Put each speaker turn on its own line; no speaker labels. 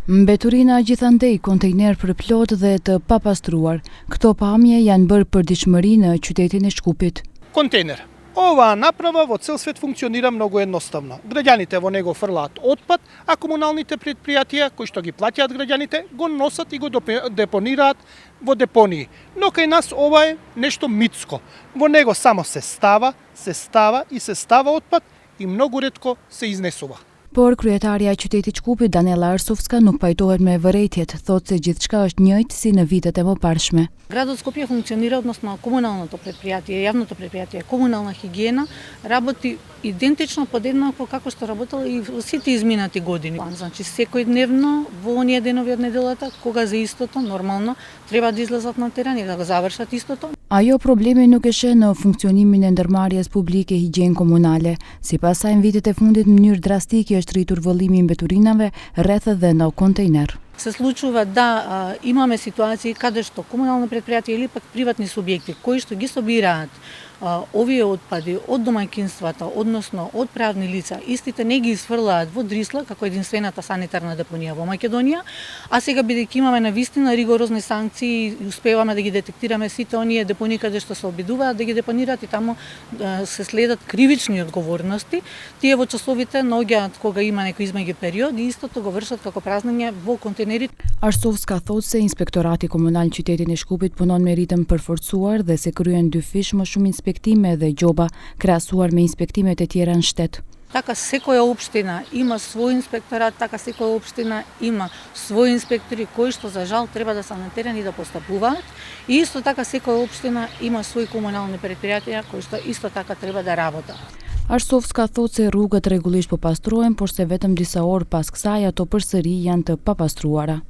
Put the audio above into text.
Mbeturina gjithandej kontejner për plot dhe të papastruar. Këto pamje janë bërë përditshmëri në qytetin e Shkupit.
Контейнер. Оваа направа во цел свет функционира многу едноставно. Граѓаните во него фрлаат отпад, а комуналните предпријатија кои што ги плаќаат граѓаните го носат и го депонираат во депонии. Но кај нас ова е нешто митско. Во него само се става отпад и многу ретко се изнесува.
Por kryetarja e qytetit Shkupit Danela Arsovska nuk pajtohet me vërejtjet, thotë se gjithçka është njëjtë si në vitet e mëparshme.
Градот Скопје функционира, односно комуналното предпријатие, јавното предпријатие, комунална хигиена, работи идентично подеднакво како што работела и во сите изминати години. Значи секојдневно во оние денови од неделата кога за истото нормално треба да излезат на терен и да го завршат истото.
Ajo problemi nuk e sheh në funksionimin e ndërmarrjes publike higjen komunale. Sipas saj, në vitet e fundit në mënyrë drastike është rritur vëllimi i mbeturinave rreth dhe në kontejner.
Се случува да имаме ситуации каде што комунални предпријатија или пак приватни субјекти кои што ги собираат овие отпади од домаќинствата, односно од правни лица, истите не ги изфрлаат во Дрисла како единствената санитарна депонија во Македонија, а сега бидејќи имаме навистина ригорозни санкции и успеваме да ги детектираме сите оние депонии каде што се обидуваат да ги депонираат и таму се следат кривични одговорности, тие во часовите наоѓаат кога има некој измеѓу период и истото го вршат како празнење во контейнерите.
Arsovska thotë se Inspektorati Komunal qytetin e Shkupit punon me ritëm përforcuar dhe se kryen dy fish më shumë inspektime dhe gjoba krahasuar me inspektimet e tjera në shtet.
Така секоја општина има свој инспекторат, така секоја општина има своји инспектори кои што за жал треба да се на терен и да постапуваат. И исто така секоја општина има свои комунални предпријатија кои што исто така треба да работат.
Arsovska thotë se rrugët rregullisht po pastrohen, por se vetëm disa orë pas kësaj ato përsëri janë të papastruara.